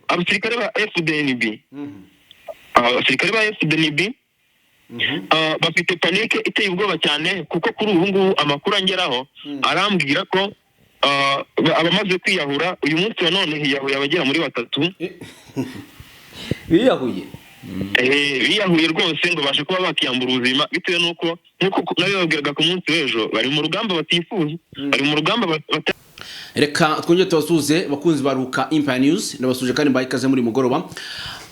abasirikare ba FDNB abasirikare ba FDNB bafite panike iteye ubwoba cyane kuko kuri ubu ngubu amakuru angeraho arambwira ko abamaze kwiyahura uyu munsi wa none hiyahuye abagera muri 3 biyahuye rwose ngo bashe kuba bakiyambura ubuzima bitewe nuko nkuko nabibabwiraga ku munsi w'ejo bari mu rugamba batifuza bari mu rugamba reka twongere tubasuze bakunzi baruka Empire News nabasuje kandi bayikaze muri mugoroba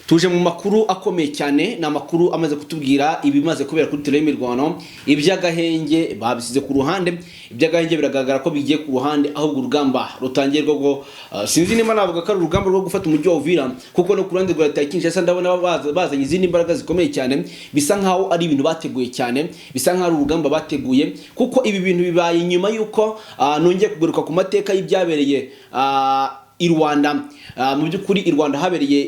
tuje mu makuru akomeye cyane na makuru amaze kutubwira ibimaze kubera kuri tele y'Imirwano iby'agahenge babisize ku ruhande iby'agahenge biragaragara ko bigiye ku ruhande ahubwo urugamba rutangiye rwo sinzi niba navuga ko ari urugamba rwo gufata umujyi wa Uvira kuko no kurande rwa Kinshasa ndabona bazanye izindi imbaraga zikomeye cyane bisa nkaho ari ibintu bateguye cyane bisa nkaho ari urugamba bateguye kuko ibi bintu bibaye nyuma yuko nongeye kugaruka ku mateka y'ibyabereye i Rwanda mu byukuri i Rwanda habereye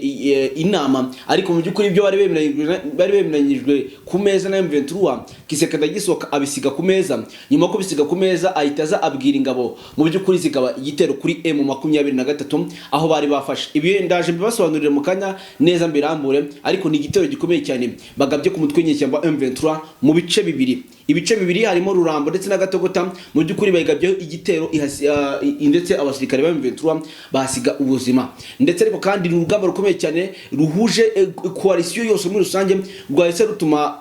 inama ariko mu byukuri ibyo bari bemeranyijwe ku meza na M23 Kisekedi gisoka abisiga ku meza nyuma ko bisiga ku meza ahitaza abwira ingabo mu byukuri zigaba igitero kuri M23 aho bari bafashe ibi ndaje bibasobanurire mu kanya neza mbirambure ariko ni igitero gikomeye cyane bagabye ku mutwe nyeshyamba M23 mu bice bibiri ibice bibiri harimo Rurambo ndetse na Gatogota mu byukuri bayigabye igitero ndetse abasirikare ba M23 basiga ubuzima ndetse ariko kandi urugamba rukomeye cyane ruhuje coalition yose muri rusange rwahise rutuma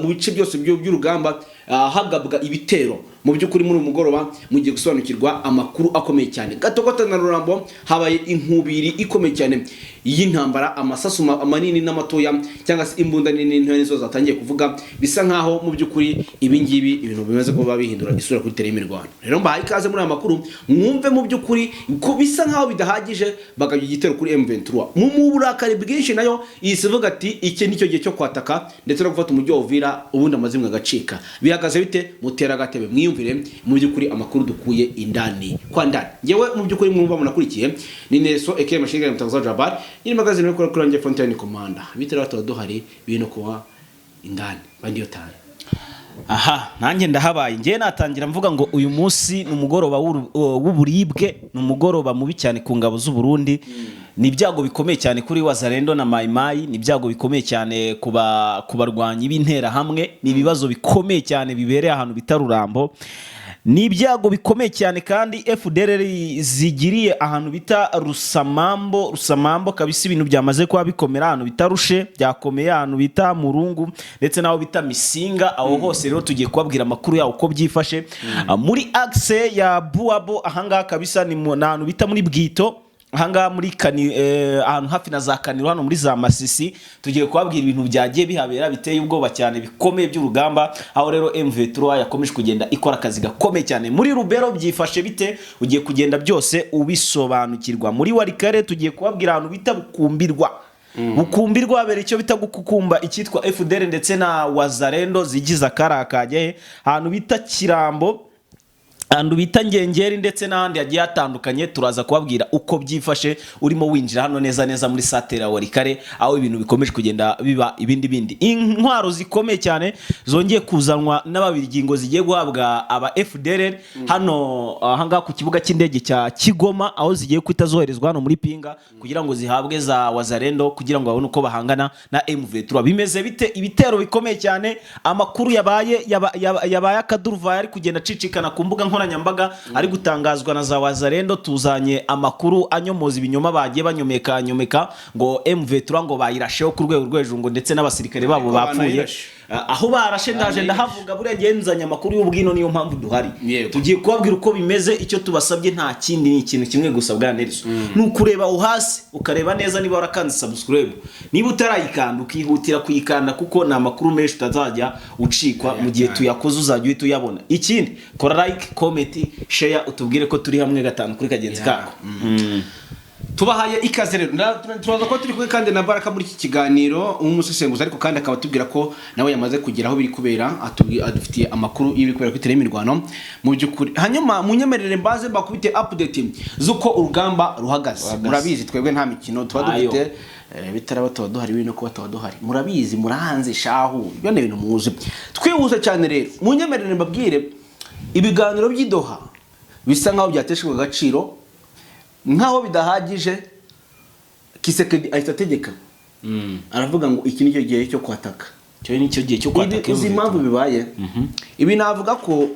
mu bice byose by'urugamba hagabwa ibitero mu byukuri muri umugoroba mugiye gusobanukirwa amakuru akomeye cyane Gatogota na Rurambo habaye inkubiri ikomeye cyane y'intambara amasasu manini n'amatoya cyangwa se imbunda nini nto zatangiye kuvuga bisa nkaho mu byukuri ibingibi ibintu bimeze ko babihindura isura kuri tele y'Imirwano rero mbaye ikaze muri amakuru mwumve mu byukuri ko bisa nkaho bidahagije bagabye igitero kuri M23 mu burakari bwinshi nayo isivuga ati iki nicyo gihe cyo kwataka ndetse no gufata umujyi wa Uvira ubundi amazimwe agacika bihagaze bite mutera gatebe mwiyumvire mu byukuri amakuru dukuye indani kwa ndani ngewe mu byukuri mwumva munakurikiye ni Neso eke mashinga mutaza Jabar ni magazine yo kuri Nge Fontaine Commanda bitera batoduhari bino kuwa indani bandi yotane aha nanjye ndahabaye ngiye natangira mvuga ngo uyu munsi numugoroba w'uburibwe numugoroba mubi cyane ku ngabo z'u Burundi ni ibyago bikomeye cyane kuri Wazalendo na Mai Mai ni ibyago bikomeye cyane kubarwanyi b'intera hamwe ni ibibazo bikomeye cyane bibereye ahantu bitarurambo ni ibyago bikomeye cyane kandi FDLR zigiriye ahantu bita Rusamambo kabisa ibintu byamaze kuba bikomera ahantu bitarushe byakomeye ahantu bita Murungu ndetse naho bita Misinga aho hose rero tugiye kubabwira amakuru yawo uko byifashe muri axe ya Buabo ahanga kabisa ni ahantu bita muri Bwito ahanga muri ahantu hafi na za Kaniro hano muri za Masisi tugiye kubabwira ibintu byagiye bihabera biteye ubwoba cyane bikomeye by'urugamba aho rero M23 yakomeje kugenda ikora akazi gakomeye cyane muri Rubero byifashe bite ugiye kugenda byose ubisobanukirwa muri Warikare tugiye kubabwira ahantu bita Bukumbirwa habera icyo bita gukukumba icyitwa FDL ndetse na Wazalendo zigiza karakajye ahantu bita Kirambo andu bita Ngengeri ndetse n'ahandi yagiye atandukanye turaza kubabwira uko byifashe urimo winjira hano neza muri satera Warikare aho ibintu bikomeje kugenda biba ibindi intwaro zikomeye cyane zongeye kuzanwa n'ababirgingo zigiye guhabwa aba FDLR hano ahanga ku kibuga cy'indege cya Kigoma aho zigiye kwitazoherezwa hano muri Pinga kugira ngo zihabwe za Wazalendo kugira ngo babone uko bahangana na M23 bimeze bite ibitero bikomeye cyane amakuru yabaye akaduruva yari kugenda cicikana ku mbuga nkoranyambaga ari gutangazwa na za Wazalendo tuzanye amakuru anyomoza ibinyoma bagiye banyomeka ngo M23 ngo bayirasheho ku rwego rw'ejungo ndetse n'abasirikare babo bapfuye aho barashe ndaje ndahavuga buriya genzanya amakuru y'ubwino niyo mpamvu duhari tugiye kubabwira uko bimeze icyo tubasabye nta kindi ni ikintu kimwe gusa bwa Nelson nukureba uhasi ukareba neza niba warakanze subscribe niba utarayikanda ukihutira kuyikanda kuko na makuru menshi utazajya ucikwa mu gihe tuyakoze uzajya uhita uyabona ikindi kora like comment share utubwire ko turi hamwe gatanu kuri kagenzi kako tubahaye ikaze rero turaza ko turi kumwe kandi na Baraka muri iki kiganiro umusesenguzi ariko kandi akaba tubwira ko nawe yamaze kugeraho biri kubera adufitiye amakuru y'ibiri kubera kuri tele y'Imirwano mu byukuri hanyuma munyemerere mbaze bakubite update zuko urugamba ruhagaze murabizi twebwe nta mikino tuba dufite bitara batoduhari bino ko batoduhari murabizi murahanze shahu byo ne bintu muzi twihuze cyane rero munyemerere mbabwire ibiganiro by'idoha bisa nkaho byateshwe agaciro nkaho bidahagije Kisekedi ahita ategeka aravuga ngo iki nicyo gihe cyo kwataka, cyo nicyo gihe cyo kwataka. izi impamvu bibaye ibi navuga ko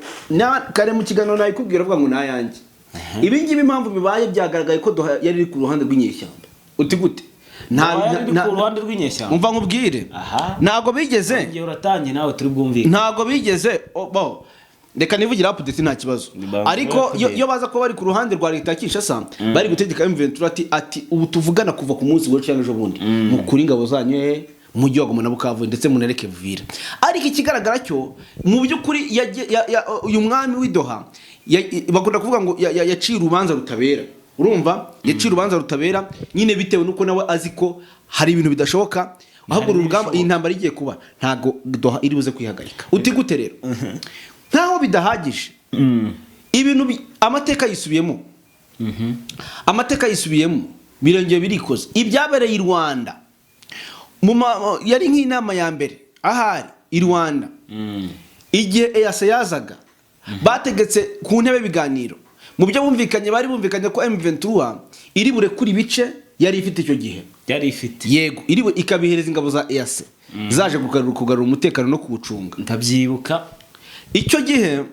kare mu kiganiro nayikubwira avuga ngo nayanjye ibi ngibi impamvu bibaye byagaragaye ko yari iri ku ruhande rw'inyeshyamba. Uti gute? Nta ruhande rw'inyeshyamba. Umva nkubwire. Ntago bigeze. Igihe uratangiye nawe turi bwumvike. Ntago bigeze. Reka nivugira update nta kibazo. Ariko yo baza ko bari ku ruhande rwa leta Kinshasa bari gutegeka M23 ati ubu tuvugana kuva ku munsi w'ejo cyangwa ejo bundi mukuri ingabo zanyu umujyi wa Goma na Bukavu ndetse munareke Vuvira. Ariko ikigaragara cyo mu by'ukuri uyu mwami w'Idoha bakunda kuvuga ngo yaciye urubanza rutabera. Urumva yaciye urubanza rutabera nyine bitewe nuko nawe azi ko hari ibintu bidashoboka ahubwo urugamba intambara igiye kuba ntago Doha iri buze kwihagarika. Uti gute rero? Ntaho bidahagije. Ibintu amateka yisubiyemo. Amateka yisubiyemo birongeye birikoze. Ibyabereye i Rwanda yari nk'inama ya mbere ahari i Rwanda. Igihe EAC yazaga bategetse ku ntebe biganiro mu byo bumvikanye bari bumvikanye ko M23 iri bure kuri bice yari ifite icyo gihe. Yari ifite. Yego iri ikabihereza ingabo za EAC zaje kugarura umutekano no kuwucunga. Ndabyibuka icyo gihe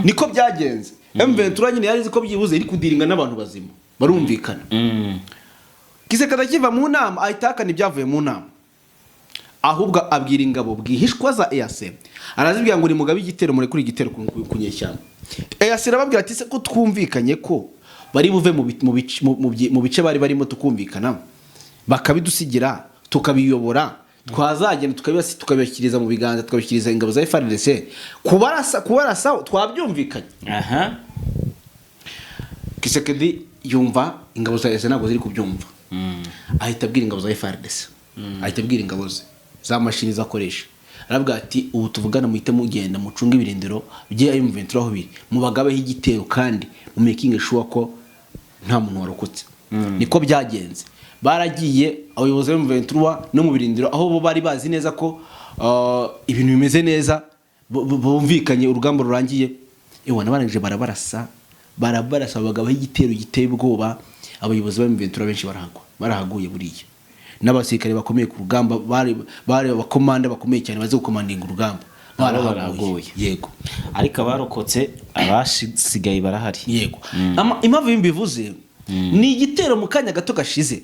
niko byagenze. M23 nyine yari ziko byibuze iri kudiringa n'abantu bazima barumvikana. Kisekedi kiva mu nama ahitakana ibyavuye mu nama ahubwo abwira ingabo bwihishwa za EAC arazibwira ngo uri mugabe igitero muri kuri igitero kunyeshyamba. EAC arababwira ati se ko twumvikanye ko bari buve mu bice bari barimo tukumvikana bakabidusigira tukabiyobora twazagenda tukabashyikiriza mu biganza tukabashyikiriza ingabo za FARDC kubarasa twabyumvikanye. Kisekedi yumva ingabo za EAC ntabwo ziri kubyumva. Ahita abwira ingabo za FARDC ahita abwira ingabo za mashini zakoresha aravuga ati ubu tuvugana muhite mugenda mucunga ibirindiro bye M23 aho biri mu bagabeho igitero kandi mu making sure ko nta muntu warokotse. Niko byagenze. Baragiye abayobozi ba M23 no mu birindiro aho bo bari bazi neza ko ibintu bimeze neza bumvikanye urugamba rurangiye nabarangije barabarasa abagabaho igitero giteye ubwoba. Abayobozi ba M23 benshi barahaguye buriya n'abasirikare bakomeye ku rugamba bari abakomanda bakomeye cyane baze gukomandinga urugamba barahaguye. Yego ariko abarokotse abasigaye barahari. Yego impamvu y'imbivuze ni igitero mu kanya gato gashize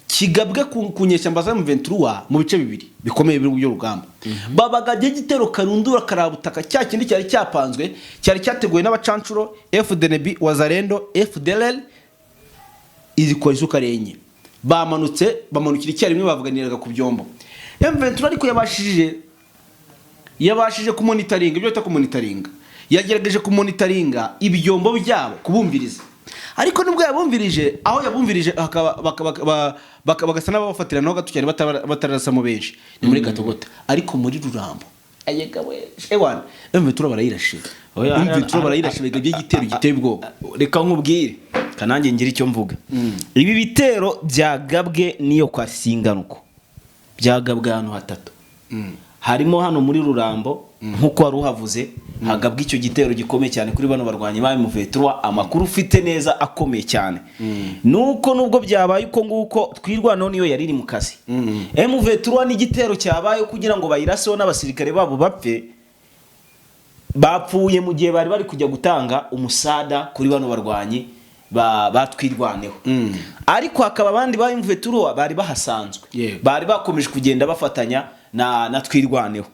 kigabwe ku nyeshyamba za M23 mu bice bibiri bikomeye biri mu rugamba. Babagaje igitero karundura karabutaka cya kindi cyari cyapanzwe cyari cyateguwe n'abacancuro FDNB Wazalendo FDLR izikora isukarenye bamanukira icyarimwe bavuganiraga ku byombo. M23 ariko yabashije kumonitoringa ibyo takumonitoringa yagerageje kumonitoringa ibyombo byabo kubumviriza. Ariko nubwo yabumvirije aho yabumvirije bagasa n'abafatira naho gato cyane batarasamo benshi ni muri Gatogota. Ariko muri Rurambo M23 barayirashira. M23 barayirashira by'igitero giteye ubwoba. Reka nkubwire kanange ngira icyo mvuga. Ibi bitero byagabwe niyo kwa Singanuko byagabwe ahantu hatatu. Harimo hano muri Rurambo nkuko wari uhavuze hagabwe icyo gitero gikomeye cyane kuri bano barwanyi ba M23. Amakuru ufite neza akomeye cyane nuko nubwo byabaye uko nguko twirwanaho niyo yari iri mu kazi. M23 n'igitero cyabaye kugira ngo bayiraseho n'abasirikare babo bapfuye mu gihe bari kujya gutanga umusada kuri bano barwanyi batwirwaneho. Ariko hakaba abandi ba M23 bari bahasanzwe bari bakomeje kugenda bafatanya na twirwaneho.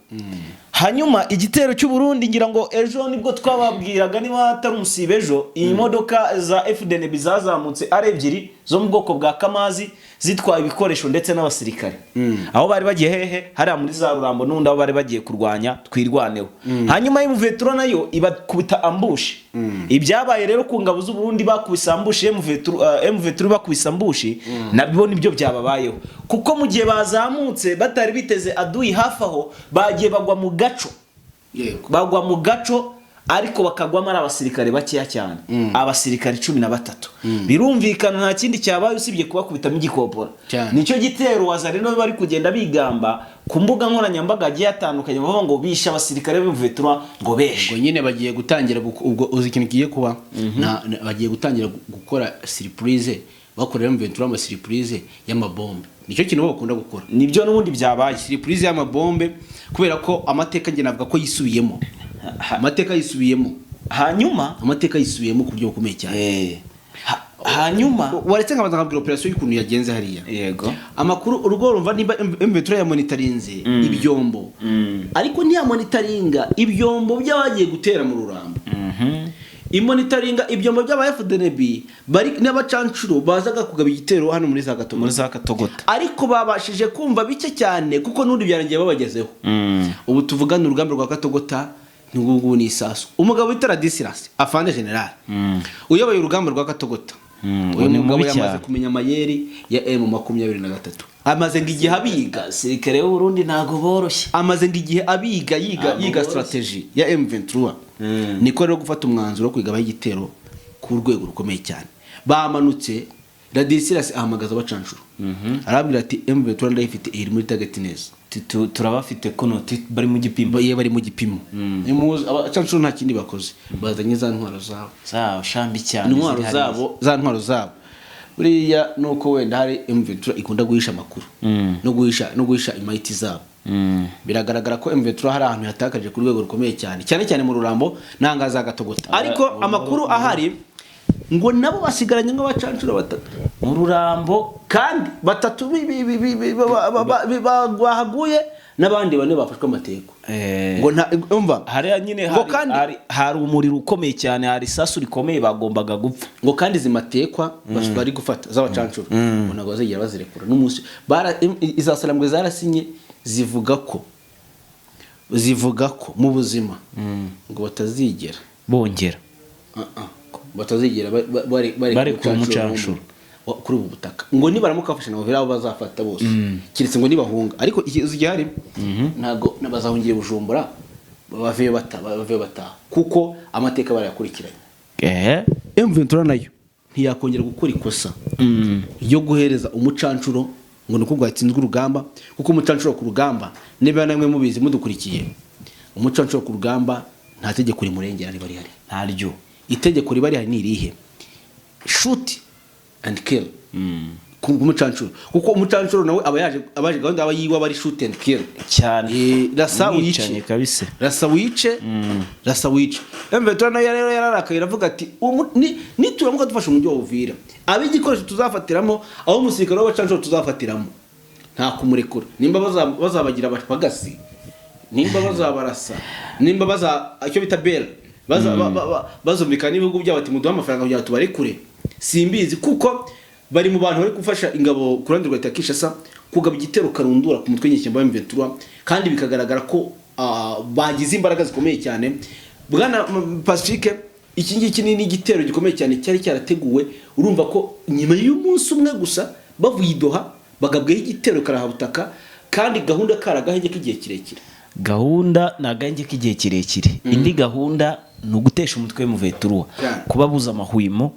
Hanyuma igitero cy'u Burundi ngira ngo ejo nibwo twababwiraga niba atari umusibe ejo iyi modoka za FDNB zazamutse ari ebyiri zo mu bwoko bwa Kamazi zitwaye ibikoresho ndetse n'abasirikare. Aho bari bagiye hehe hari muri za Rurambo n'undi aho bari bagiye kurwanya twirwaneho. Hanyuma M23 nayo ibakubita ambushi. Ibyabaye rero ku ngabo z'u Burundi bakubise ambushi M23 bakubise ambushi nabyo nibyo byababayeho kuko mu gihe bazamutse batari biteze aduyi hafi aho bagiye bagwa mu gaco. Yego bagwa mu gaco ariko bakagwamo ari abasirikare bakeya cyane. Abasirikare 13 birumvikana nta kindi cyabaye usibye kubakubitamo igikopora. Nicyo gitero Wazalendo bari kugenda bigamba ku mbuga nkoranyambaga agiye atandukanye bavuga ngo bisha abasirikare b'M23 ngo beshe. Ngo nyine bagiye gutangira ubwo uzi ikintu kigiye kuba bagiye gutangira gukora surprise bakorera M23 ama surprise y'amabombe. Nicyo kintu bakunda gukora. nibyo n'ubundi byabaye Surprise y'amabombe kubera ko amateka nge navuga ko yisubiyemo. Amateka yisubiyemo. Amateka yisubiyemo ku buryo bukomeye cyane. Hanyuma waretse nkabanza nkabwira operation y'ukuntu yagenze hariya. Yego. Amakuru urugo rumva niba M23 ya monitorinze ibyombo. Ariko ntiya monitoringa ibyombo by'abagiye gutera mu Rurambo. Imonitoringa ibyombo by'aba FDNB bari n'abacancuro bazaga kugaba igitero hano muri za Katogota. Ariko babashije kumva bike cyane kuko nundi byarangiye babagezeho. Ubu tuvugana urugamba rwa Katogota n'ugugu ni isasu. Umugabo witara Disirasi afande general. Uyoboye urugamba rwa Katogota. Uyu mugabo yamaze kumenya amayeri ya M23. Amaze ngigihe abiga sirikare y'u Burundi nago boroshye. Amaze ngigihe abiga yiga strategy ya M23. Niko rero gufata umwanzuro wo kwigabaho igitero ku rwego rukomeye cyane. Bamanutse Radisirasi ahamagaza abacancuro. Arabwira ati M23 ndayifite iri muri target neza. Turabafite kono bari mu gipimo. Bari mu gipimo. Abacancuro nta kindi bakoze. Bazanye za ntwaro zabo. Shambi cyane. Za ntwaro zabo. Buriya nuko wenda hari M23 ikunda guhisha amakuru. No guhisha imayiti zabo. Biragaragara ko M23 hari ahantu yatakaje ku rwego rukomeye cyane cyane mu Rurambo nanga za Gatogota. Ariko amakuru ahari ngo nabo basigaranye nk'abacancuro batatu mu Rurambo kandi batatu bahaguye n'abandi bane bafashwe amateko. Ngo umva hari nyine hari umuriro ukomeye cyane, hari sasu rikomeye bagombaga gupfa. Ngo kandi zimatekwa bari gufata z'abacancuro ngo nago bazigera bazirekura n'umunsi izasalambwe zarasinye zivuga ko mu buzima ngo batazigera bongera batazigera bari ku mucancuro kuri ubu butaka ngo nibaramukafasha nabo birabo bazafata bose kiretse ngo nibahunga ariko igihari ntago nabazahungiye Bujumbura bave bata kuko amateka barayakurikiranye. M23 nayo ntiyakongera gukora ikosa yo guhereza umucancuro ngo nuko gwatsinzwe urugamba kuko umucancuro ku rugamba niba namwe mubizi mudukurikiye umucancuro ku rugamba nta tegeko rimurengera ari bari hari ntaryo itegeko ribari hari ni irihe shoot and kill ku umucancuro kuko umucancuro nawe abaje gahunda abayiwa bari shoot and kill cyane rasa wice kabisa rasa wice M23 nayo rero yararakaye iravuga ati nituramuka dufasha umujyi wa Uvira abigikoresho tuzafatiramo aho umusirikare w'abacancuro tuzafatiramo nta kumurekura nimba bazabagira abapagasi nimba bazabarasa nimba icyo bita bell bazumvikana n'ibihugu byabo ati muduha amafaranga kugira tubarekure simbizi kuko bari mu bantu bari gufasha ingabo ku ruhande rwa Kinshasa kugaba igitero karundura ku mutwe nyishyamba wa M23 kandi bikagaragara ko bagize imbaraga zikomeye cyane. Bwana Pacifique iki ngiki ni igitero gikomeye cyane cyari cyarateguwe urumva ko nyuma y'umunsi umwe gusa bavuye idoha bagabweho igitero karahabutaka kandi gahunda karagahenge k'igihe kirekire. Gahunda naganje k'igihe kirekire indi gahunda no gutesha umutwe M23 kubabuza amahwimo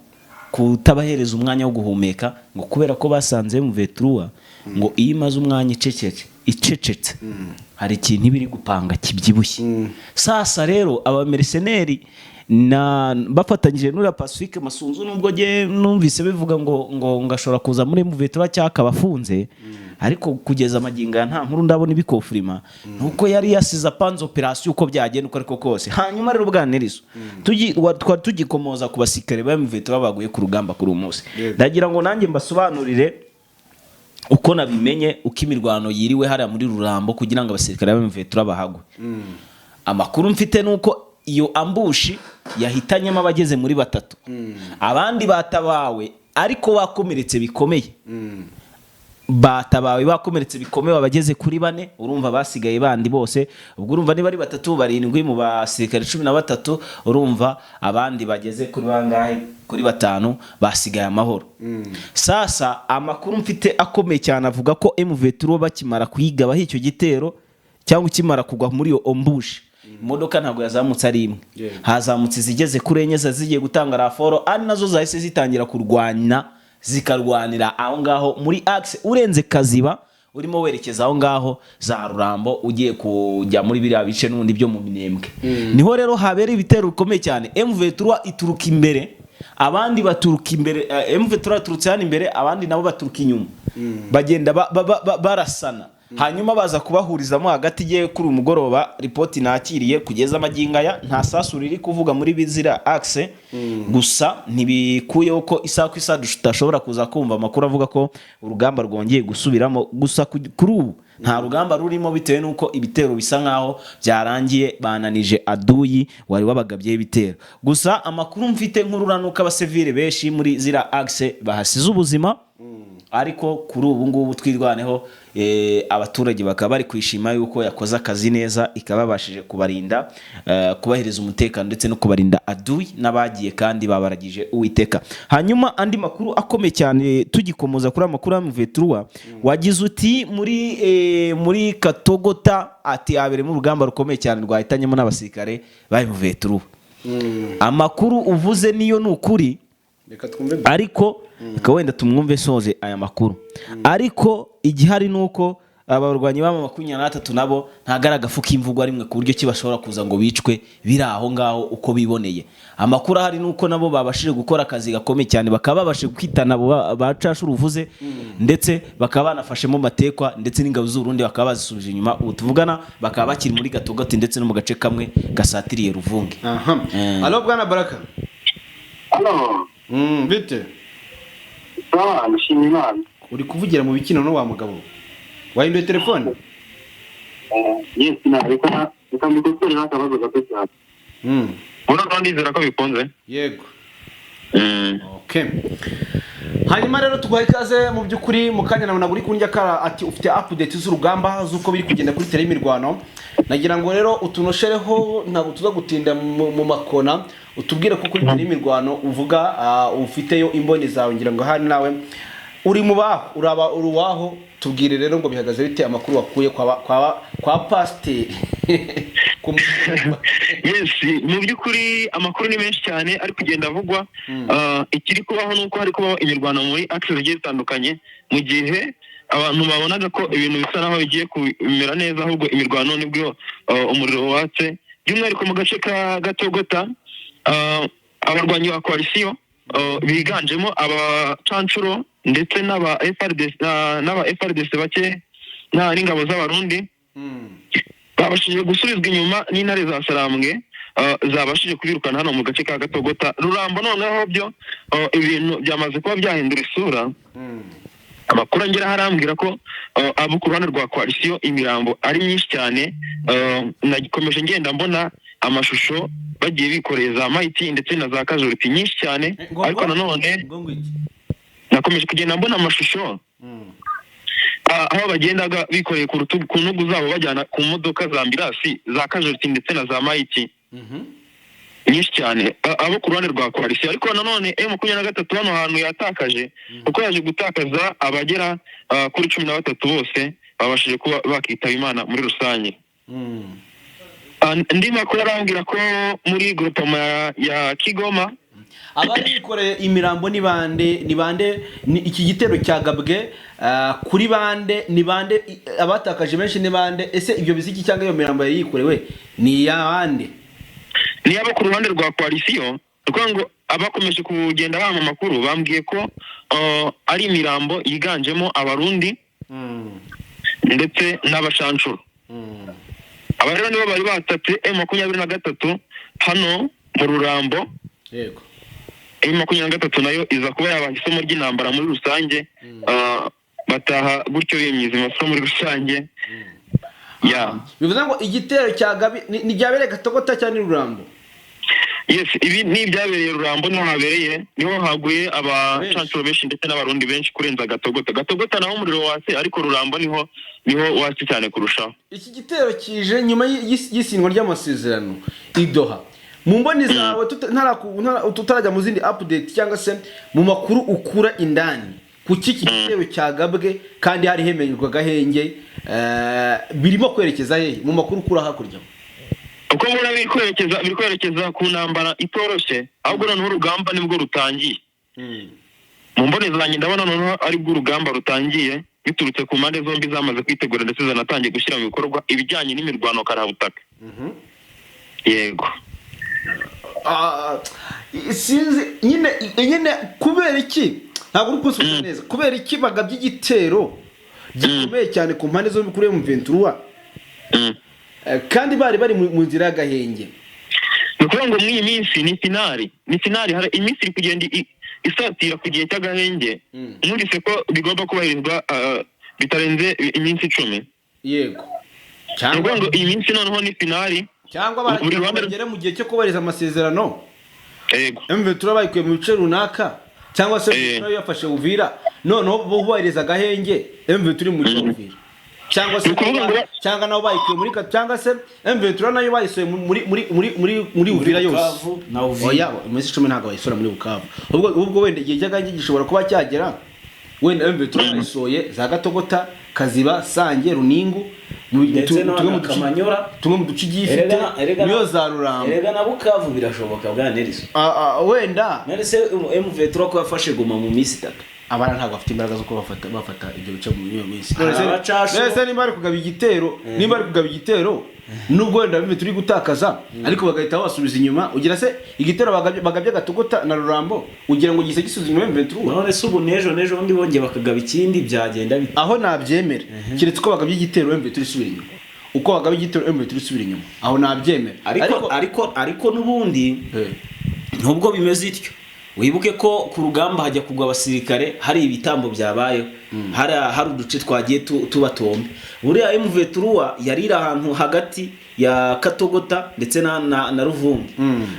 kutabahereza umwanya wo guhumeka ngo kubera ko basanze M23 ngo iyo imaze umwanya icecetse hari ikintu biri gupanga kibyibushye. Sasa rero aba mercenaires na bafatanyije n'ura Pacifique Masunzu nubwo je numvise bivuga ngo ngashora kuza muri M23 cyaka bafunze ariko kugeza amaginga nta nkuru ndabona ibikofrima nuko yari yasiza panze operation uko byagenda uko ariko kose. Hanyuma rero bwanerizo tugikomoza ku basikare ba M23 baguye ku rugamba kuri umunsi ndagira ngo nanjye mbasobanurire uko nabimenye uko imirwano yiriwe hari muri Rurambo kugira ngo abasirikare ba M23 bahagwe. Amakuru mfite nuko iyo ambushi yahitanyemo abageze muri batatu abandi batabawe ariko bakomeretse bikomeye bakomeretse bikomeye abageze kuri 4 urumva basigaye bandi bose ubwo urumva niba ari batatu barindwi mu basirikare 13 urumva abandi bageze kuri bangahe kuri 5 basigaye amahoro. Sasa amakuru mfite akomeye cyane avuga ko M23 bakimara kuyigaba icyo gitero cyangwa kimara kugwa muri yo ambushi imodoka ntabwo yazamutse ari imwe hazamutse zigeze kuri enye zigiye gutanga raforo ari nazo zahise zitangira kurwanya zikarwanira aho ngaho muri axe urenze Kaziba urimo werekeza aho ngaho za Rurambo ugiye kujya muri biriya bice n'undi byo mu Minembwe. Niho rero habera ibitero bikomeye cyane M23 ituruka imbere abandi baturuka imbere, M23 yaturutse hano imbere, abandi nabo baturuka inyuma, bagenda barasana, hanyuma baza kubahurizamo hagati. Igiye kuri umugoroba ripoti nakiriye kugeza amaginga ya nta sasu riri kuvuga muri bizira axe, gusa ntibikuyeho ko isaha ku isaha tudashobora kuza kumva amakuru avuga ko urugamba rwongeye gusubiramo. Gusa kuri ubu nta rugamba rurimo, bitewe nuko ibitero bisa nkaho byarangiye, bananije aduyi wari wabagabye ibitero. Gusa amakuru mfite nk'ururanuka abasivile benshi muri zira axe bahasize ubuzima, ariko kuri ubu ngubu twirwaneho, abaturage bakaba bari kwishima yuko yakoze akazi neza, ikababashije kubarinda, kubahiriza umutekano ndetse no kubarinda aduyi n'abagiye kandi babaragije Uwiteka. Hanyuma andi makuru akomeye cyane tugikomoza kuri amakuru ya M23, wagize uti muri Katogota ati haberemo urugamba rukomeye cyane rwahitanyemo n'abasirikare ba M23. Amakuru uvuze niyo nukuri, ariko wenda tumwumve soze aya makuru. Ariko igihari nuko abarwanyi ba 23 nabo ntagara agafuka imvugo rimwe ku buryo kibashobora kuza ngo bicwe biri aho ngaho uko biboneye. Amakuru ahari nuko nabo babashije gukora akazi gakomeye cyane, bakaba babashije kwitana bacasha uruvuze, ndetse bakaba banafashemo matekwa, ndetse n'ingabo z'u Burundi bakaba bazisubije inyuma. Ubu tuvugana bakaba bakiri muri Gatogoti ndetse no mu gace kamwe gasatiriye Ruvungi. Allo bwana Baraka. Allo. Bite? Nshimye Imana. Uri kuvugira mu bikino no wa mugabo? Wahinduye telefone? Yes, reka mbikosore n'akabazo gato cyane. Urabona ndizera ko bikunze? Yego. Okay. Hanyuma rero tuguha ikaze mu by'ukuri mu kanya nabona buri kunjya kara ati ufite update z'urugamba z'uko biri kugenda kuri tele y'imirwano. Nagira ngo rero utunoshereho ntabwo tuza gutinda mu makona, utubwire ko kuri tele y'imirwano uvuga ufiteyo imboni zawe, ngira ngo hari nawe uri mu baho uraba uruwaho. Tubwire rero ngo bihagaze bite amakuru wakuye kwa pasteur. Yes, mu by'ukuri amakuru ni menshi cyane ari kugenda avugwa. Ikiri kubaho nuko hari kubaho imirwano muri access zigiye zitandukanye, mu gihe abantu babonaga ko ibintu bisa naho bigiye kumera neza, ahubwo imirwano nibwo umuriro watse. By'umwihariko mu gace ka Gatogota, abarwanyi ba coalition biganjemo abacancuro ndetse n'aba FRDC bake n'ingabo z'abarundi, babashije gusubizwa inyuma n'intare za Sarambwe, zabashije kubirukana hano mu gace ka Gatogota. Rurambo noneho byo ibintu byamaze kuba byahindura isura. Amakuru angera harambwira ko abo ku ruhande rwa coalition imirambo ari myinshi cyane. Nakomeje ngenda mbona amashusho bagiye bikoreza Mighty ndetse na za Casualty nyinshi cyane, ariko nanone nakomeje kugenda mbona amashusho aho bagendaga bikoreye ku rutugu ku ntugu zabo bajyana ku modoka za ambulance za Casualty ndetse na za Mighty nyinshi cyane abo ku ruhande rwa coalition. Ariko nanone M23 hano hantu yatakaje uko yaje gutakaza abagera kuri 13 bose babashije kuba bakitaba Imana muri rusange. Ndi makuru arambwira ko muri groupement ya Kigoma abari bikoreye imirambo ni bande iki gitero cyagabwe kuri bande ni bande abatakaje menshi ni bande? Ese ibyo biziki cyangwa iyo mirambo yari yikorewe ni yande? Ni abo ku ruhande rwa coalition, kuko ngo abakomeje kugenda bama makuru bambwiye ko ari imirambo yiganjemo abarundi ndetse n'abashancuro. Aba rero nibo bari batatse M23 hano mu Rurambo. Yego. M23 nayo iza kuba yaba isomo ry'intambara muri rusange, bataha gutyo bimyiza amasomo muri rusange. Bivuze ngo igitero cyagabi ni byabereye Gatogota cyane Rurambo? Yes, ibi ni byabereye Rurambo, niho habereye, niho haguye abacancuro benshi ndetse n'abarundi benshi kurenza Gatogota. Gatogota naho umuriro wase, ariko Rurambo niho wase cyane kurushaho. Iki gitero kije nyuma y'isindwa ry'amasezerano idoha. Mu mboni zawe tutarajya mu zindi update cyangwa se mu makuru ukura indani kuki iki gitero cyagabwe kandi hari hemenyerwa gahenge, birimo kwerekeza he mu makuru ukura hakurya? Uko mbona biri kwerekeza ku ntambara itoroshye, ahubwo noneho urugamba nibwo rutangiye. Mu mboni zanjye ndabona noneho ari bwo urugamba rutangiye, biturutse ku mpande zombi zamaze kwitegura ndetse zanatangiye gushyira mu bikorwa ibijyanye n'imirwano karabutaka. Yego. sinzi nyine kubera iki ntabwo uri kusubiza neza kubera iki bagabye igitero gikomeye cyane ku mpande zombi kuri M23 kandi bari mu nzira y'agahenge. ni ukuvuga ngo muri iyi minsi ni finali hari iminsi iri kugenda isatira ku gihe cy'agahenge mwumvise ko bigomba kubahirizwa bitarenze iminsi 10. Yego cyangwa ngo iyi minsi noneho ni finali cyangwa bagere mu gihe cyo kubahiriza amasezerano. Yego M23 bayikuye mu bice runaka cyangwa se nayo yafashe Uvira noneho bo kubahiriza agahenge M23 mu gihe Uvira cyangwa nabo bayikuye muri cyangwa se M23 nayo bayisoye muri Uvira yose oya muri 10 ntabwo bayisora muri Bukavu ubwo wenda igihe cy'agahenge gishobora kuba cyagera wenda M23 bayisoye za Gatogota Kaziba Sange Runingu tumwe mu duce gifite niyo za Rurambo erega na Bukavu birashoboka bwa Nelson wenda narese M23 ko yafashe Goma mu minsi 3 abana ntabwo bafite imbaraga zo ko bafata ibyo bice mu minsi nese nimba ari kugaba igitero nubwo wenda bimwe turi gutakaza ariko bagahita basubiza inyuma ugira se igitero bagabye Gatogota na Rurambo ugira ngo gise gisubiza inyuma M23 none se ubu nejo undi bongeye bakagaba ikindi byagenda bite aho nabyemera kiretse ko bagabye igitero M23 isubira inyuma uko bagabye igitero M23 isubira inyuma aho nabyemera ariko nubundi nubwo bimeze ityo wibuke ko ku rugamba hajya kugwa abasirikare hari ibitambo byabayeho hari uduce twagiye tubatombe buriya M23 yari ahantu hagati ya Katogota ndetse na Ruvungi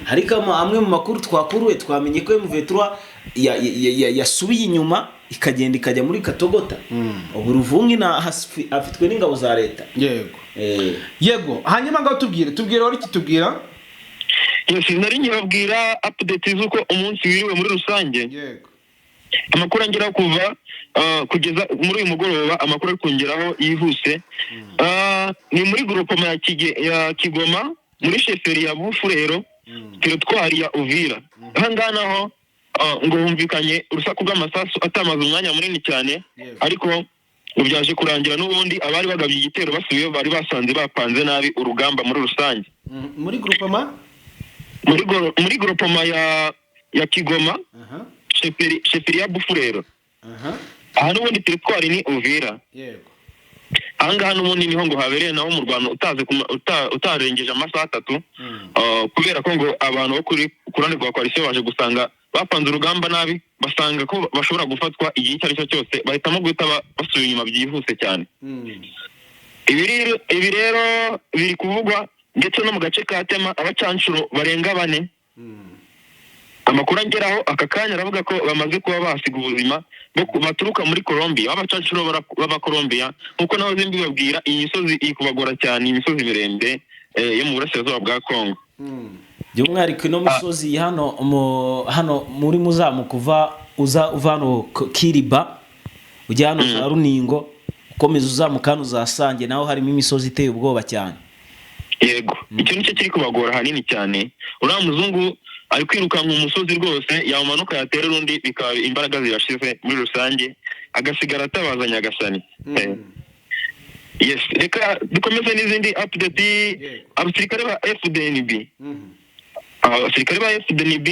ariko amwe mu makuru twakuruwe twamenye ko M23 yasubiye inyuma ikajya muri Katogota ubu Ruvungi afitwe n'ingabo za leta. Yego hanyuma ngaho tubwire wari kitubwira nari nkibabwira update z'uko umunsi wiriwe muri rusange. Yego amakuru angeraho kuva kugeza muri uyu mugoroba amakuru ari kongeraho yihuse ni muri groupement ya Kigoma muri sheferi ya Bufurero teritwari ya Uvira ahangaha naho ngo humvikanye urusaku rw'amasasu atamaze umwanya munini cyane ariko byaje kurangira n'ubundi abari bagabye igitero basubiye bari basanze bapanze nabi urugamba muri rusange. Muri groupement ya Kigoma sheferi ya Bufurero aha n'ubundi teritwari ni Uvira. Yego ahangaha n'ubundi niho ngo habereye naho mu Rwanda utarengeje amasaha 3 kubera ko ngo abantu bo kuri kurane rwa coalition baje gusanga bapanze urugamba nabi basanga ko bashobora gufatwa igihe icyo ari cyo cyose bahitamo guhita basubira inyuma byihuse cyane. Ibi rero biri kuvugwa ndetse no mu gace ka Tema abacancuro barenga 4 amakuru angeraho aka kanya aravuga ko bamaze kuba basiga ubuzima baturuka muri Colombia abacancuro baba Colombia nkuko naho zimbi babwira iyi misozi ikubagora cyane imisozi mirembe yo mu burasirazuba bwa Kongo. By'umwihariko ino misozi hano muri muzamukuva uvano Kiriba ujya hano za Runingo ukomeza uzamuka hano za Sange naho harimo imisozi iteye ubwoba cyane. Yego icyo nicyo kiri kubagora hanini cyane uriya muzungu ari kwiruka mu musozi rwose yamanuka yatera urundi bikaba imbaraga zirashize muri rusange agasigara atabaza Nyagasani. Yes reka dukomeze n'izindi update abasirikare ba FDNB abasirikare ba FDNB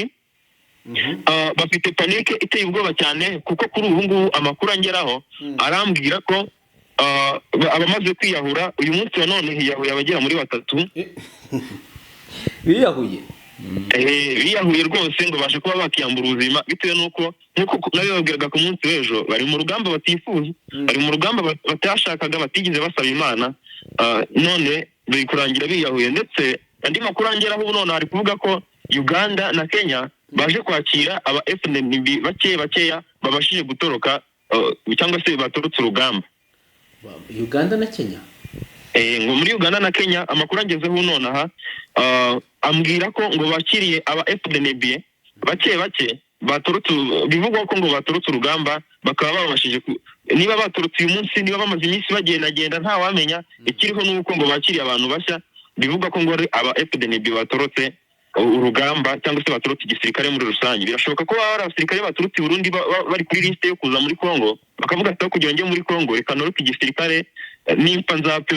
bafite panike iteye ubwoba cyane kuko kuri ubu ngubu amakuru angeraho arambwira ko abamaze kwiyahura uyu munsi wa none hiyahuye abagera muri 3 biyahuye rwose ngo bashe kuba bakiyambura ubuzima bitewe nuko nkuko nabibabwiraga ku munsi w'ejo bari mu rugamba batifuza bari mu rugamba batashakaga batigeze basaba Imana none biri kurangira biyahuye ndetse andi makuru angeraho ubu none ari kuvuga ko Uganda na Kenya baje kwakira aba FDNB bakeya babashije gutoroka cyangwa se batorotse urugamba. Uganda na Kenya ngo muri Uganda na Kenya amakuru angezeho none aha ambwira ko ngo bakiriye aba FDNB bake batorotse bivugwa ko ngo batorotse urugamba bakaba babashije niba batorotse uyu munsi niba bamaze iminsi bagenda nta wamenya ikiriho nuko ngo bakiriye abantu bashya bivuga ko ngo aba FDNB batorotse urugamba cyangwa se batorotse igisirikare muri rusange. Birashoboka ko bari abasirikare batorotse Burundi bari kuri liste yo kuza muri Kongo bakavuga ati kugira ngo muri Kongo reka noroke igisirikare nimpa nzapfe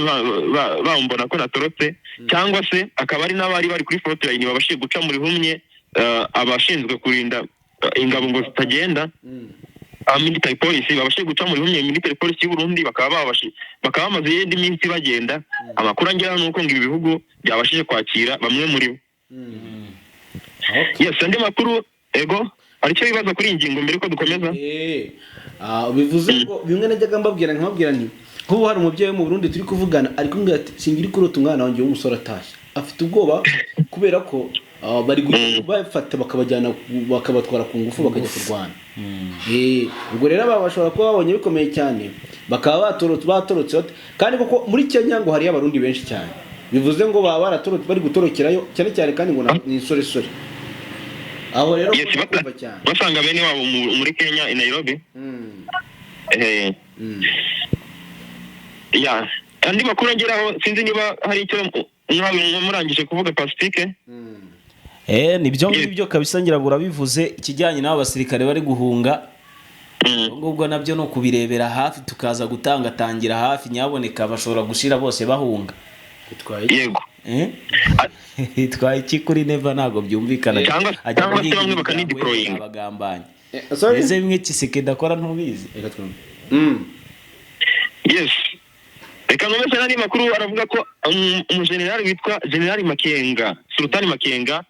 bambona ko natorotse cyangwa se akaba ari n'abari bari kuri front line babashije guca muri humye abashinzwe kurinda ingabo ngo zitagenda military police babashije guca muri bimwe military police y'u Burundi bakaba bamaze yindi minsi bagenda amakuru angera nuko ngo ibi bihugu byabashije kwakira bamwe muri bo. Yes, andi makuru ego aricyo bibaza kuri ingingo mbere ko dukomeza. Bivuze ngo bimwe najyaga mbabwira nti nk'ubu hari umubyeyi mu Burundi turi kuvugana ariko ngo ati singiri kurota umwana wanjye w'umusore atashye afite ubwoba kubera ko bari bafata bakabajyana bakabatwara ku ngufu bakajya kurwana. Ubwo rero bashobora kuba babonye bikomeye cyane bakaba batorotse kandi koko muri Kenya ngo hari abarundi benshi cyane bivuze ngo baba baratorotse bari gutorokerayo cyane cyane kandi ngo ni insoresore aho rero kumva cyane basanga bene wabo muri Kenya i Nairobi. Ya andi makuru ngeraho sinzi niba hari icyo murangije kuvuga Pacifique. Nibyo ngibyo kabisa ngira burabivuze ikijyanye n'abo basirikare bari guhunga ngubwo nabyo no kubirebera hafi tukaza gutangira hafi nyaboneka bashobora gushira bose bahunga. Yego itwaye iki kuri Neva ntago byumvikana cyangwa bamwe bakanideploying abagambanye eze bimwe kiseke dakora ntubizi. Yes, reka nkomeze n'andi makuru aravuga ko umujenerali witwa General Makenga Sultani Makenga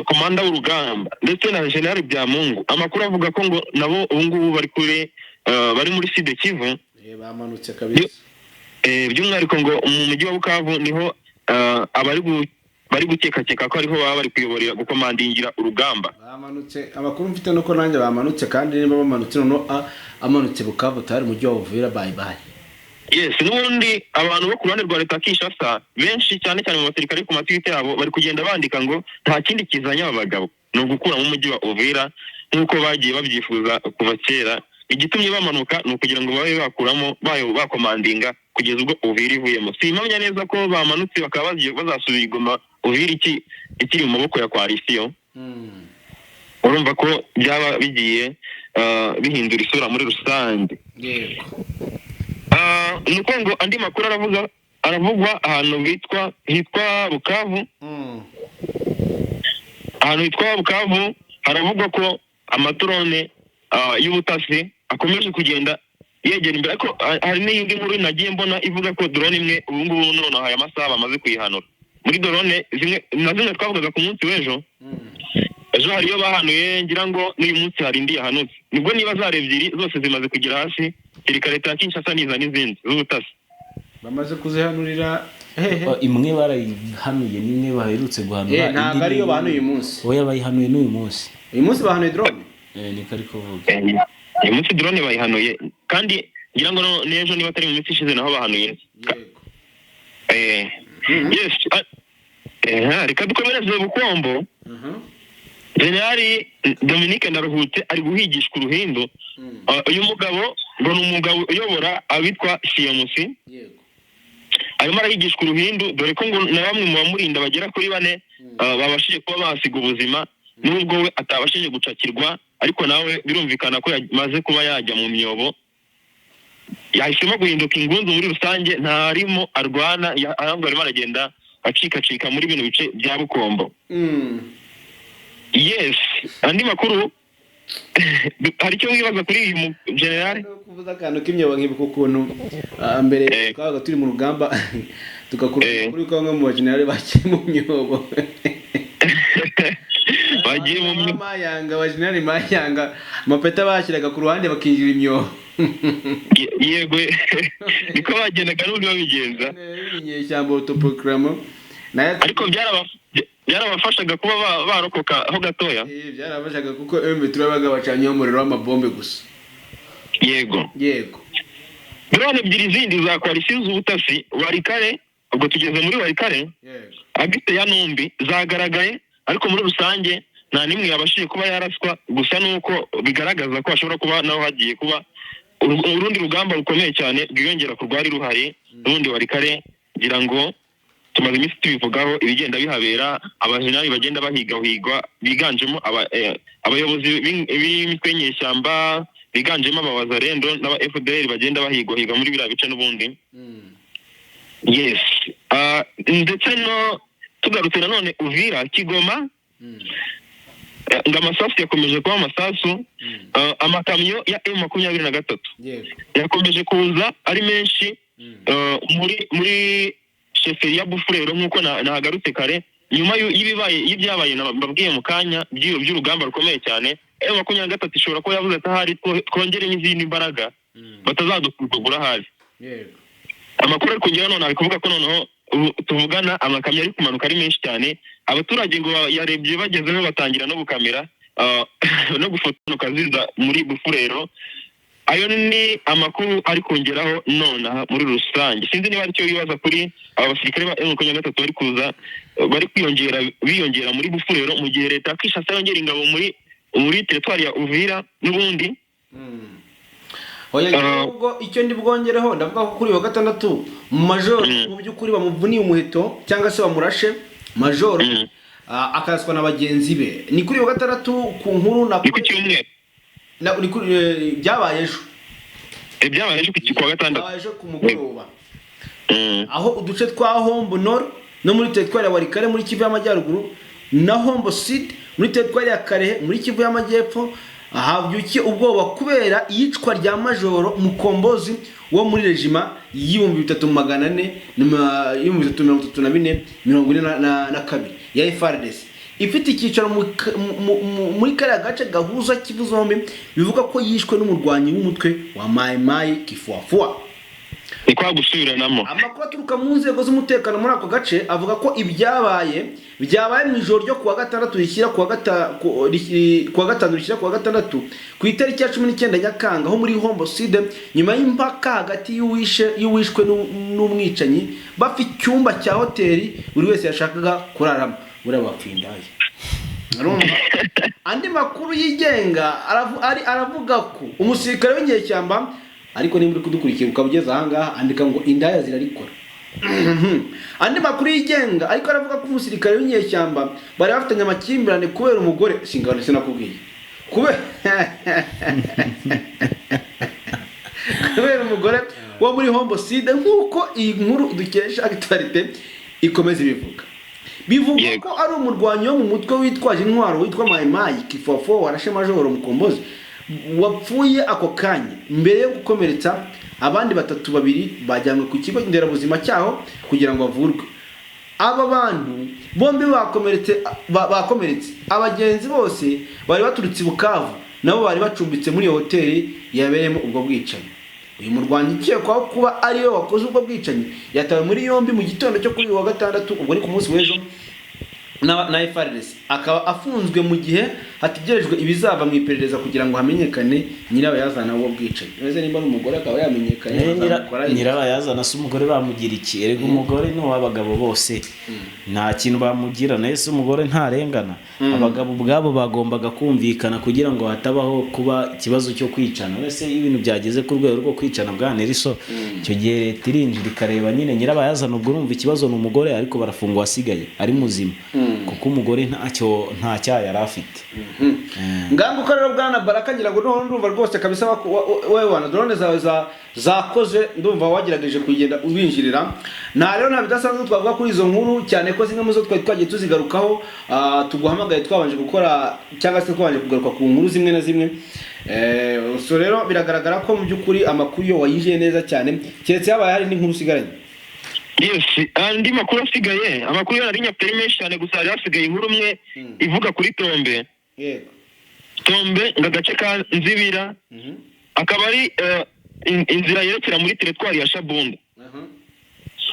komanda w'urugamba ndetse na General Byamungu amakuru avuga ko ngo nabo ubu ngubu bari muri Sud Kivu bamanutse kabisa. By'umwihariko ngo mu mujyi wa Bukavu niho bari gukeka ko ariho baba bari kuyoborera gukomandingira urugamba. Bamanutse amakuru mfite nuko nanjye bamanutse kandi niba bamanutse no amanutse Bukavu tari mu gihe Uvira bye. Yes, n'ubundi abantu bo ku ruhande rwa leta Kinshasa benshi cyane mu basirikare ku matwite yabo bari kugenda bandika ngo nta kindi kizanya abagabo no gukura mu mujyi wa Uvira nkuko bagiye babyifuza kuva kera. Igitumye bamanuka no kugira ngo babe bakuramo bakomandinga kugeza ubwo Uvira ivuyemo. Simpamya neza ko bamanutse bakaba bazasubira Goma Uvira ikiri mu maboko ya coalition. Urumva ko byaba bigiye bihindura isura muri rusange. Yego. Nuko ngo andi makuru aravugwa ahantu hitwa Bukavu. Ahantu hitwa Bukavu haravugwa ko amatorone y'ubutasi akomeje kugenda yegera imbere ariko hari n'indi nkuru nagiye mbona ivuga ko drone imwe ubu ngubu none aya masaha bamaze kuyihanura. Muri drone zimwe twavugaga ku munsi w'ejo ejo hariyo bahanuye ngira ngo n'uyu munsi hari indi yahanutse nibwo niba zare ebyiri zose zimaze kugera hasi leta ya Kinshasa niza n'izindi z'ubutasi bamaze kuzihanurira imwe barayihanuye nimwe baherutse guhanura ntabwo ariyo bahanuye uyu munsi oya bayihanuye n'uyu munsi bahanuye drone niko ariko vuga uyu munsi drone bayihanuye kandi ngira ngo n'ejo niba atari mu minsi ishize naho bahanuye. Yes, reka dukomereze Bukombo. Generali Dominique Ndaruhutse ari guhigishwa uruhindo. Uyu mugabo ngo ni umugabo uyobora abitwa CMC. Arimo arahigishwa uruhindo dore ko ngo na bamwe mu bamurinda bagera kuri 4 babashije kuba basiga ubuzima nubwo we atabashije gucakirwa ariko nawe birumvikana ko yamaze kuba yajya mu myobo. Yahisemo guhinduka ingunzu muri rusange ntarimo arwana ahubwo arimo aragenda acika muri bino bice bya Bukombo. Yes, andi makuru hari icyo wibaza kuri uyu general kuvuza akantu k'imyobo nkibuka ukuntu mbere twabaga turi mu rugamba tugakora kuri kamwe mu general bakiri mu myobo bagiye mu myobo general Mayanga amapeta bashyiraga ku ruhande bakinjira imyobo. Yego niko bagendaga n'undi babigenza inyeshyamba autoproclamo ariko byarabafashaga kuba barokoka aho gatoya. Byarabafashaga kuko turabaga bacanyeho umuriro w'amabombe gusa. Yego drone ebyiri zindi za coalition z'ubutasi Warikare ubwo tugeze muri Warikare agite ya Numbi zagaragaye ariko muri rusange nta nimwe yabashije kuba yaraswa gusa nuko bigaragaza ko ashobora kuba naho hagiye kuba urundi rugamba rukomeye cyane rwiyongera ku rwari ruhari n'undi Warikare ngira ngo tumaze iminsi tubivugaho ibigenda bihabera abajenerali bagenda bahigwa biganjemo abayobozi b'imitwe nyeshyamba biganjemo abawazarendo n'aba FDL bagenda bahigwa muri biriya bice n'ubundi. Yes, ndetse no tugarutse nanone Uvira Kigoma ngo amasasu yakomeje kuba amasasu. Amakamyo ya M23 yakomeje kuza ari menshi muri sheferi ya Bufurero nk'uko nahagarutse kare, nyuma y'ibyabaye mbabwiye mu kanya by'urugamba rukomeye cyane. M23 ishobora kuba yavuze ati ahari twongere n'izindi mbaraga batazadukugura hafi. Amakuru ari kugera none ari kuvuga ko noneho tuvugana amakamyo ari kumanuka ari menshi cyane. Abaturage ngo yarebye bagezeho batangira no gukamera no gufotoka ziza muri Bufurero. Ayo ni amakuru ari kongeraho none muri rusange. Sinzi niba aricyo bibaza kuri abasirikare ba M23 bari kuza bari biyongera muri Bufurero mu gihe leta Kinshasa yongera ingabo muri territoire ya Uvira n'ubundi. Oya ubwo icyo ndi bwongereho ndavuga ko kuri wa gatandatu major mu by'ukuri bamuvuniye umuheto cyangwa se bamurashe major akaswa na bagenzi be. Ni kuri wa gatandatu ku nkuru na ku cyumweru ni kuri byabaye ejo. Byabaye ejo ku wa gatandatu. Byabaye ejo ku mugoroba. Aho uduce twa Hombo Nord no muri territoire ya Warikare muri Kivu y'Amajyaruguru na Hombo Sud muri territoire ya Karehe muri Kivu y'Amajyepfo habyukiye ubwoba kubera iyicwa rya majoro Mukombozi wo muri regima y'ibihumbi 3442 ya FARDC ifite icyicaro muri kariya gace gahuza Kivu zombi. Bivuga ko yishwe n'umurwanyi w'umutwe wa Mai Mai Kifuafua. Ikwa gusubiranamo amakuru aturuka mu nzego z'umutekano muri ako gace avuga ko ibyabaye mu ijoro ryo kuwa gatandatu rishyira kuwa gatanu rishyira kuwa gatandatu ku itariki ya 19 Nyakanga aho muri Hombo Sud, nyuma y'impaka hagati y'uwishwe n'umwicanyi bafite icyumba cya hoteli buri wese yashakaga kuraramo. Buriya bapfindaye. Andi makuru yigenga aravuga ko umusirikare w'inyeshyamba, ariko nimba uri kudukurikira ukabugeza ahangaha andika ngo indaya zirarikora. Andi makuru yigenga ariko aravuga ko umusirikare w'inyeshyamba bari bafitanye amakimbirane kubera umugore singane se nakubwiye kubera umugore wo muri Hombo Sud nk'uko iyi nkuru dukesha actualité ikomeza bivuga ko ari umurwanyi wo mu mutwe witwaje intwaro witwa Mai Mai Kifuafua warashe majoro Mukombozi wapfuye ako kanya mbere yo gukomeretsa abandi batatu babiri bajyanywe ku kigo nderabuzima cyaho kugira ngo bavurwe. Aba bantu bombi bakomeretse abagenzi bose bari baturutse Bukavu, nabo bari bacumbitse muri hoteli yabereyemo ubwo bwicanyi. Uyu murwanyi ukekwaho kuba ari we wakoze ubwo bwicanyi yatawe muri yombi mu gitondo cyo kuri wa gatandatu, ubwo ni ku munsi w'ejo na FARDC. Akaba afunzwe mu gihe hategerejwe ibizava mu iperereza kugira ngo hamenyekane nyirabayazana w'ubwo bwicanyi. Neze nimba n'umugore akaba yamenyekanye nyirabayazana se umugore bamugira iki? Erega umugore ni w'abagabo bose nta kintu bamugira, nese umugore ntarengana. Abagabo ubwabo bagombaga kumvikana kugira ngo hatabaho kuba ikibazo cyo kwicana. Wese ibintu byageze ku rwego rwo kwicana bwa Neriso, icyo gihe leta irinjira ikareba nyine nyirabayazana. Ubwo urumva ikibazo ni umugore ariko barafungwa asigaye ari muzima kuko umugore nta cyaha yari afite. Ngango ukorera bwana Baraka ngira ngo none ndumva rwose kabisa wewe wana drone zawe zakoze ndumva wagerageje kugenda ubinjirira. Nta rero nta bidasanzwe twavuga kuri izo nkuru cyane ko zimwe muzo twagiye tuzigarukaho. Tuguhamagaye twabanje gukora cyangwa se twabanje kugaruka ku nkuru zimwe na zimwe. So rero biragaragara ko mu by'ukuri amakuru yo wayije neza cyane keretse yabaye hari n'inkuru sigaranye. Yes, andi makuru asigaye amakuru yari nyaperi menshi cyane gusa hari asigaye inkuru umwe ivuga kuri Tombe. Tombe ngagace ka Nzibira akaba ari inzira yerekera muri territoire ya Shabunda.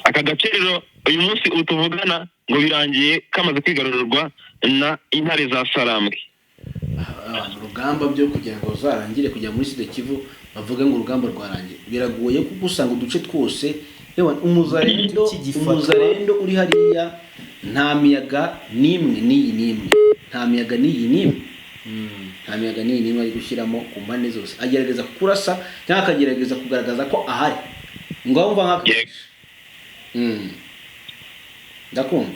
Aka gace rero uyu munsi utuvugana ngo birangiye kamaze kwigarururwa na intare za Sarambwe. Urugamba byo kugira ngo zarangire kujya muri Sud Kivu bavuga ngo urugamba rwarangiye biragoye kuko usanga uduce twose umuzarendo uri hariya nta miyaga n'imwe nta miyaga n'imwe ari gushyiramo ku mpande zose. Agerageza kurasa cyangwa akagerageza kugaragaza ko ahari ngo wumva nk'akenshi. Ndakumva.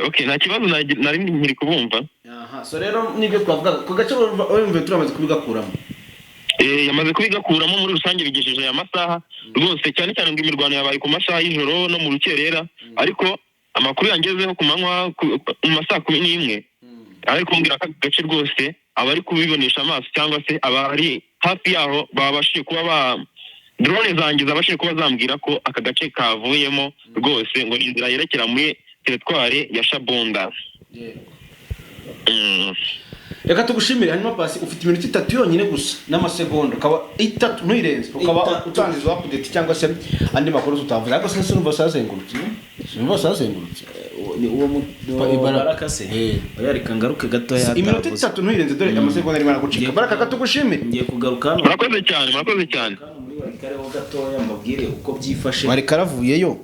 Okay, nta kibazo nari nkiri kubumva. So rero nibyo twavuga ku gace urumva turamaze kubigakuramo. Yamaze kubigakuramo muri rusange bigejeje aya masaha rwose, cyane cyane ngo imirwano yabaye ku masaha y'ijoro no mu rukerera, ariko amakuru yangezeho ku manywa mu masaha 11 ariko kumbwira aka gace rwose abari kubibonesha amaso cyangwa se abari hafi yaho babashije kuba drone zanjye zabashije kuba zambwira ko aka gace kavuyemo rwose ngo inzira yerekera muri teritwari ya Shabunda. Reka tugushimire. Hanyuma Pasi, ufite iminota 3 yonyine gusa n'amasegonda, ukaba 3 ntuyirenze, ukaba utangiza update cyangwa se andi makuru tutavuze. Ariko se numva sazengurutse, numva sazengurutse ni uwo Baraka se yarika ngaruke gato ya iminota 3 ntuyirenze, dore amasegonda ari maragucika. Baraka katugushimire. Ngiye kugaruka hano. Murakoze cyane. Muri Warikareho gato ya mbabwire uko byifashe. Warikaravuyeyo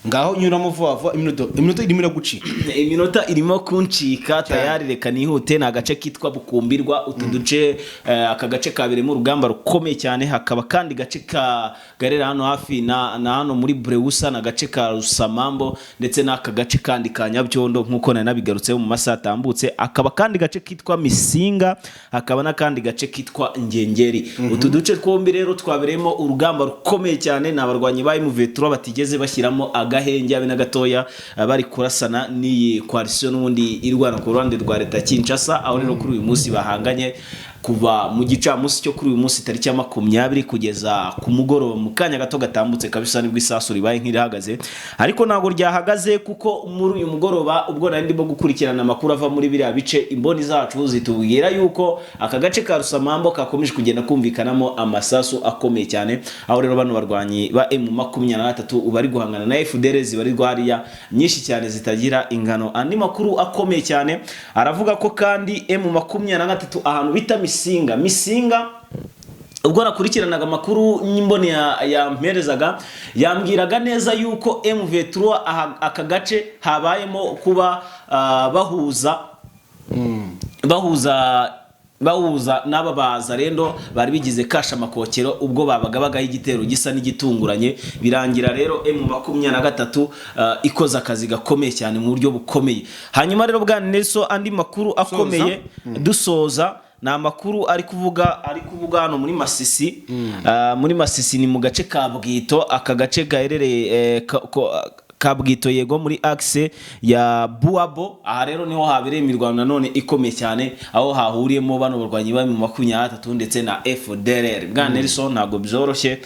ngaho nyuramo vuba iminota irimo iragucika. Iminota irimo kuncika tayari, reka nihute. Na gace kitwa Bukumbirwa, utuduce aka gace kaberemo urugamba rukomeye cyane. Hakaba kandi gace ka Garera hano hafi na hano muri Breusa, na gace ka Rusamambo, ndetse n'aka gace kandi ka Nyabyondo nkuko nari nabigarutse mu masaha atambutse. Akaba kandi gace kitwa Misinga, hakaba na kandi gace kitwa Ngengeri. Utuduce twombi rero twaberemo urugamba rukomeye cyane. N'abarwanyi ba M23 batigeze bashyiramo agahenge abe na gatoya, bari kurasana ni coalition n'ubundi irwana ku ruhande rwa leta Kinshasa. Aho rero kuri uyu munsi bahanganye kuva mu gicamunsi cyo kuri uyu munsi tariki ya 20 kugeza ku mugoroba mu kanya gato gatambutse kabisa nibwo isasu ribaye nk'irihagaze. Ariko ntago ryahagaze kuko muri uyu mugoroba ubwo nari ndimo gukurikirana amakuru ava muri biriya bice, imboni zacu zitubwira yuko aka gace ka Rusamambo kakomeje kugenda kumvikanamo amasasu akomeye cyane. Aho rero bano barwanyi ba M23 bari guhangana na FDL zibari rwariya nyinshi cyane zitagira ingano. Andi makuru akomeye cyane aravuga ko kandi M23 ahantu bita Misinga ubwo nakurikiranaga amakuru nyimbone ya mperezaga, yambwiraga neza yuko M23 aka gace habayemo kuba bahuza n'aba bazarendo bari bigize kasha makokero ubwo babaga bagaho igitero gisa n'igitunguranye. Birangira rero M23 ikoza akazi gakomeye cyane mu buryo bukomeye. Hanyuma rero bwa Nelson, andi makuru akomeye dusoza na makuru ari kuvuga hano muri Masisi. Muri Masisi ni mu gace ka Bwito, aka gace gaherereye Kabwito yego muri axe ya Buabo. Aha rero niho habereye imirwano none ikomeye cyane, aho hahuriyemo bano barwanyi ba mu 23 ndetse na FDLR. Bwa Nelson ntago byoroshye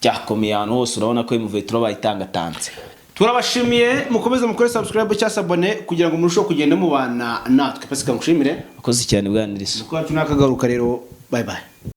cyakomeye hano hose, urabona ko M23 bayitangatanze. Turabashimiye, mukomeze mukore subscribe cyangwa abone kugira ngo murusheho kugenda mubana natwe. Pasika mushimire, akoze cyane bwa Nelson. Ko nakagaruka rero, bye bye.